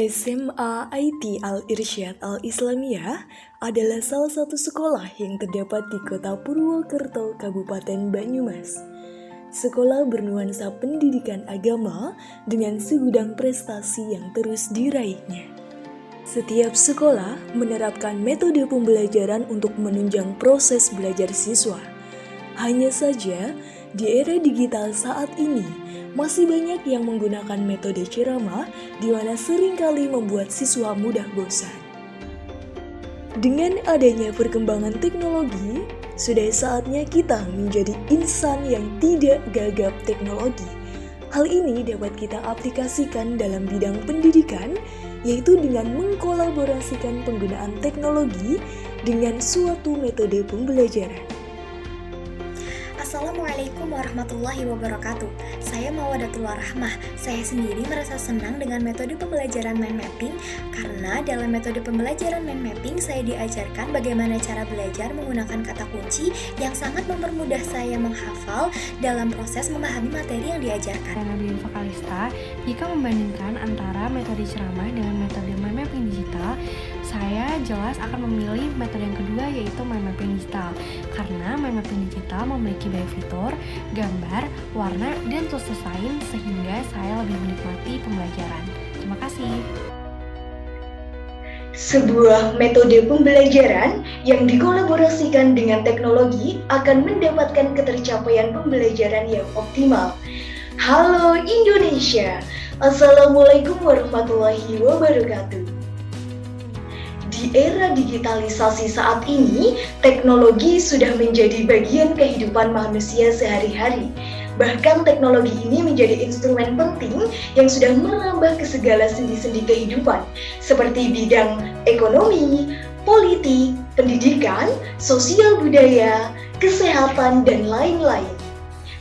SMA IT Al-Irsyad Al-Islamiyah adalah salah satu sekolah yang terdapat di Kota Purwokerto, Kabupaten Banyumas. Sekolah bernuansa pendidikan agama dengan segudang prestasi yang terus diraihnya. Setiap sekolah menerapkan metode pembelajaran untuk menunjang proses belajar siswa. Hanya saja, di era digital saat ini, masih banyak yang menggunakan metode ceramah di mana seringkali membuat siswa mudah bosan. Dengan adanya perkembangan teknologi, sudah saatnya kita menjadi insan yang tidak gagap teknologi. Hal ini dapat kita aplikasikan dalam bidang pendidikan, yaitu dengan mengkolaborasikan penggunaan teknologi dengan suatu metode pembelajaran. Assalamualaikum warahmatullahi wabarakatuh. Saya Mawadatul Warahmah. Saya sendiri merasa senang dengan metode pembelajaran mind mapping karena dalam metode pembelajaran mind mapping saya diajarkan bagaimana cara belajar menggunakan kata kunci yang sangat mempermudah saya menghafal dalam proses memahami materi yang diajarkan. Saya Nadia Fakalista, jika membandingkan antara metode ceramah dengan metode mind mapping digital, saya jelas akan memilih metode yang kedua, yaitu mind mapping digital. Karena mind mapping digital memiliki banyak fitur, gambar, warna, dan tools lain sehingga saya lebih menikmati pembelajaran. Terima kasih. Sebuah metode pembelajaran yang dikolaborasikan dengan teknologi akan mendapatkan ketercapaian pembelajaran yang optimal. Halo Indonesia, Assalamualaikum warahmatullahi wabarakatuh. Di era digitalisasi saat ini, teknologi sudah menjadi bagian kehidupan manusia sehari-hari. Bahkan teknologi ini menjadi instrumen penting yang sudah merambah ke segala sendi-sendi kehidupan, seperti bidang ekonomi, politik, pendidikan, sosial budaya, kesehatan, dan lain-lain.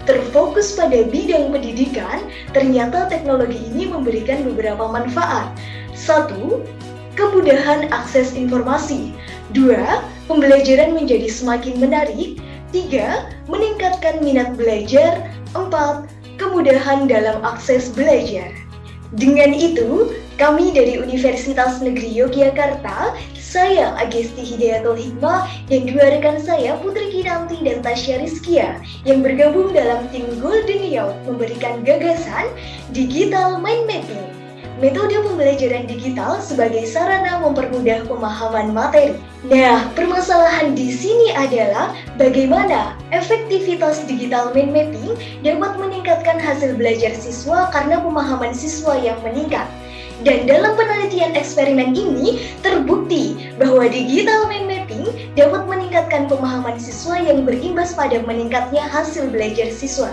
Terfokus pada bidang pendidikan, ternyata teknologi ini memberikan beberapa manfaat. 1. Kemudahan akses informasi. 2. Pembelajaran menjadi semakin menarik. 3. Meningkatkan minat belajar. 4. Kemudahan dalam akses belajar. Dengan itu, kami dari Universitas Negeri Yogyakarta, saya Agesti Hidayatul Hikmah dan dua rekan saya Putri Kinanti dan Tasya Rizkia yang bergabung dalam tim Golden Youth memberikan gagasan Digital Mind Mapping, metode pembelajaran digital sebagai sarana mempermudah pemahaman materi. Nah, permasalahan di sini adalah bagaimana efektivitas digital mind mapping dapat meningkatkan hasil belajar siswa karena pemahaman siswa yang meningkat. Dan dalam penelitian eksperimen ini terbukti bahwa digital mind mapping dapat meningkatkan pemahaman siswa yang berimbas pada meningkatnya hasil belajar siswa.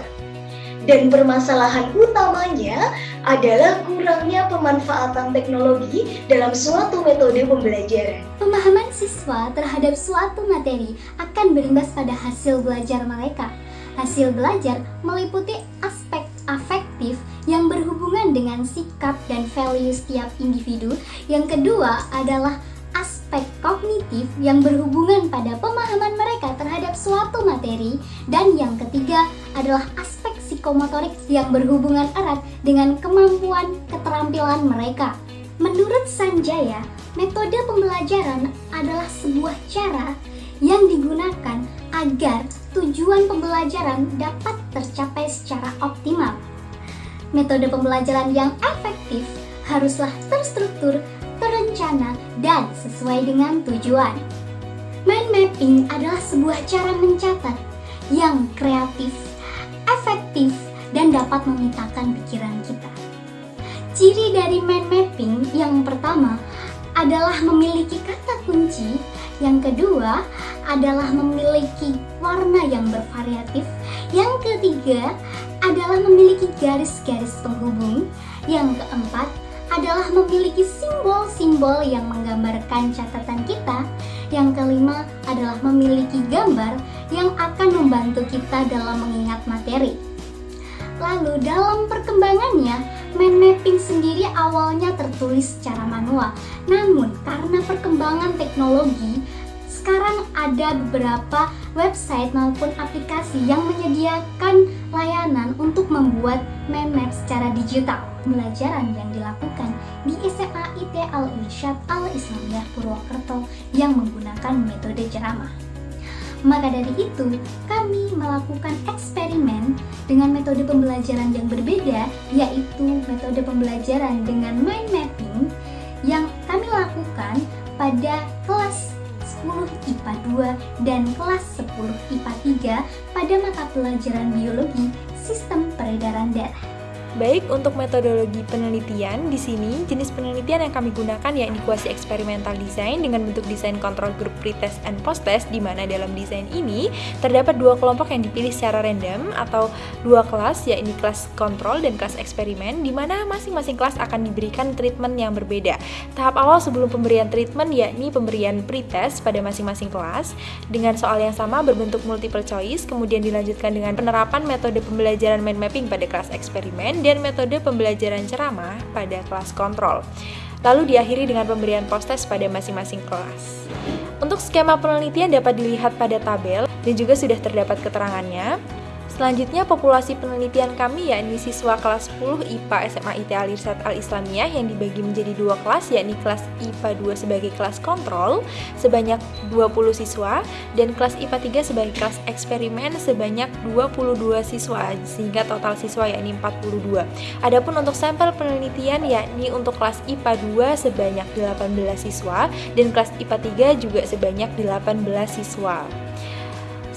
Dan permasalahan utamanya adalah kurangnya pemanfaatan teknologi dalam suatu metode pembelajaran. Pemahaman siswa terhadap suatu materi akan berimbas pada hasil belajar mereka. Hasil belajar meliputi aspek afektif yang berhubungan dengan sikap dan value setiap individu. Yang kedua adalah aspek kognitif yang berhubungan pada pemahaman mereka terhadap suatu materi. Dan yang ketiga adalah aspek psikomotorik yang berhubungan erat dengan kemampuan keterampilan mereka. Menurut Sanjaya, metode pembelajaran adalah sebuah cara yang digunakan agar tujuan pembelajaran dapat tercapai secara optimal. Metode pembelajaran yang efektif haruslah terstruktur, terencana, dan sesuai dengan tujuan. Mind mapping adalah sebuah cara mencatat yang kreatif, efektif, dan dapat memetakan pikiran kita. Ciri dari mind mapping yang pertama adalah memiliki kata kunci, yang kedua adalah memiliki warna yang bervariatif, yang ketiga adalah memiliki garis-garis penghubung, yang keempat adalah memiliki simbol-simbol yang menggambarkan catatan kita, yang kelima adalah memiliki gambar yang akan membantu kita dalam mengingat materi. Lalu dalam perkembangannya, mind mapping sendiri awalnya tertulis secara manual. Namun karena perkembangan teknologi, Sekarang ada beberapa website maupun aplikasi yang menyediakan layanan untuk membuat mind map secara digital. Pembelajaran yang dilakukan di SMA IT Al-Irsyad Al-Islamiyah Purwokerto yang menggunakan metode ceramah. Maka dari itu, kami melakukan eksperimen dengan metode pembelajaran yang berbeda, yaitu metode pembelajaran dengan mind mapping yang kami lakukan pada kelas 10 IPA 2 dan kelas 10 IPA 3 pada mata pelajaran biologi sistem peredaran darah. Baik, untuk metodologi penelitian, di sini jenis penelitian yang kami gunakan yakni kuasi eksperimental design dengan bentuk desain kontrol grup pretest and post-test, di mana dalam desain ini terdapat dua kelompok yang dipilih secara random atau dua kelas, yakni kelas kontrol dan kelas eksperimen, di mana masing-masing kelas akan diberikan treatment yang berbeda. Tahap awal sebelum pemberian treatment yakni pemberian pretest pada masing-masing kelas dengan soal yang sama berbentuk multiple choice, kemudian dilanjutkan dengan penerapan metode pembelajaran mind mapping pada kelas eksperimen dan metode pembelajaran ceramah pada kelas kontrol. Lalu diakhiri dengan pemberian post-test pada masing-masing kelas. Untuk skema penelitian dapat dilihat pada tabel dan juga sudah terdapat keterangannya. Selanjutnya, populasi penelitian kami yakni siswa kelas 10 IPA SMA IT Al-Irsyad Al-Islamiyah yang dibagi menjadi dua kelas, yakni kelas IPA 2 sebagai kelas kontrol sebanyak 20 siswa dan kelas IPA 3 sebagai kelas eksperimen sebanyak 22 siswa, sehingga total siswa yakni 42. Adapun untuk sampel penelitian yakni untuk kelas IPA 2 sebanyak 18 siswa dan kelas IPA 3 juga sebanyak 18 siswa.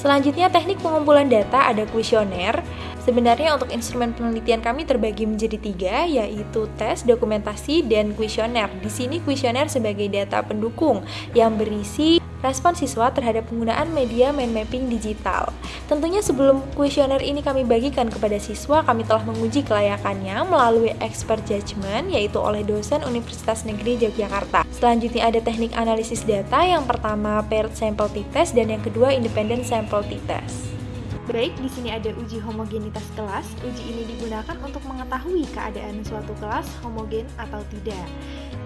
Selanjutnya, teknik pengumpulan data ada kuesioner. Sebenarnya untuk instrumen penelitian kami terbagi menjadi 3, yaitu tes, dokumentasi, dan kuesioner. Di sini kuesioner sebagai data pendukung yang berisi respon siswa terhadap penggunaan media mind mapping digital. Tentunya sebelum kuesioner ini kami bagikan kepada siswa, kami telah menguji kelayakannya melalui expert judgment, yaitu oleh dosen Universitas Negeri Yogyakarta. Selanjutnya ada teknik analisis data, yang pertama paired sample t-test dan yang kedua independent sample t-test. Baik, di sini ada uji homogenitas kelas. Uji ini digunakan untuk mengetahui keadaan suatu kelas homogen atau tidak.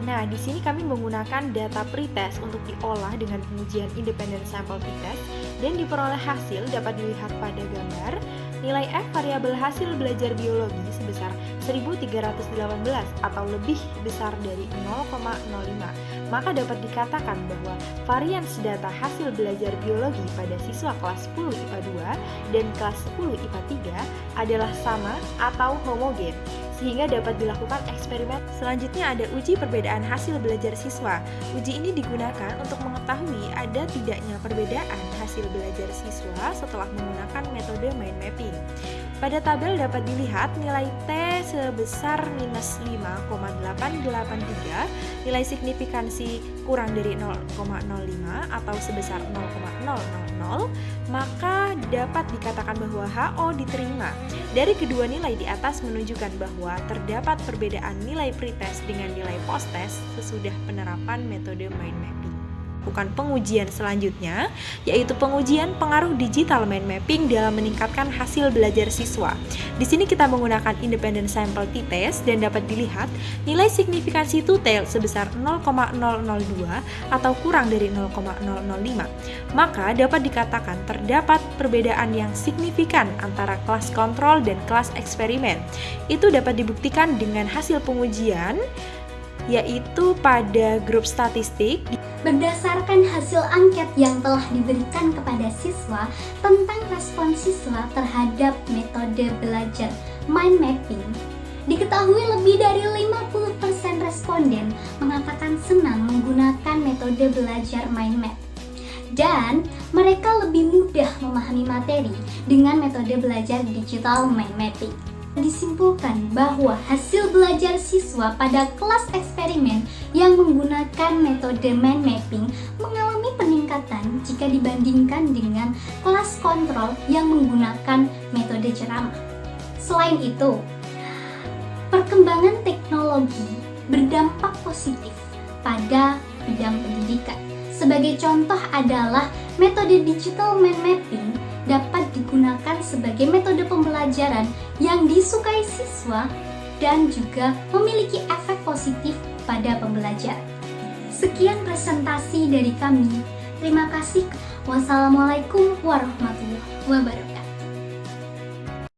Nah, di sini kami menggunakan data pretest untuk diolah dengan pengujian independent sample t-test dan diperoleh hasil dapat dilihat pada gambar. Nilai F variabel hasil belajar biologi sebesar 1318 atau lebih besar dari 0,05. Maka dapat dikatakan bahwa varians data hasil belajar biologi pada siswa kelas 10 IPA 2 dan kelas 10 IPA 3 adalah sama atau homogen, sehingga dapat dilakukan eksperimen. Selanjutnya ada uji perbedaan hasil belajar siswa. Uji ini digunakan untuk mengetahui ada tidaknya perbedaan hasil belajar siswa setelah menggunakan metode mind mapping. Pada tabel dapat dilihat nilai T sebesar minus 5,883, nilai signifikansi kurang dari 0,05 atau sebesar 0,000, maka dapat dikatakan bahwa HO diterima. Dari kedua nilai di atas menunjukkan bahwa terdapat perbedaan nilai pretest dengan nilai post-test sesudah penerapan metode mind mapping. Lakukan pengujian selanjutnya, yaitu pengujian pengaruh digital mind mapping dalam meningkatkan hasil belajar siswa. Di sini kita menggunakan independent sample t-test dan dapat dilihat nilai signifikansi total sebesar 0,002 atau kurang dari 0,005. Maka dapat dikatakan terdapat perbedaan yang signifikan antara kelas kontrol dan kelas eksperimen. Itu dapat dibuktikan dengan hasil pengujian, yaitu pada grup statistik. Berdasarkan hasil angket yang telah diberikan kepada siswa tentang respon siswa terhadap metode belajar mind mapping, diketahui lebih dari 50% responden mengatakan senang menggunakan metode belajar mind map. Dan mereka lebih mudah memahami materi dengan metode belajar digital mind mapping. Disimpulkan bahwa hasil belajar siswa pada kelas eksperimen yang menggunakan metode mind mapping mengalami peningkatan jika dibandingkan dengan kelas kontrol yang menggunakan metode ceramah. Selain itu, perkembangan teknologi berdampak positif pada bidang pendidikan. Sebagai contoh adalah metode digital mind mapping dapat digunakan sebagai metode pembelajaran yang disukai siswa dan juga memiliki efek positif pada pembelajaran. Sekian presentasi dari kami. Terima kasih. Wassalamualaikum warahmatullahi wabarakatuh.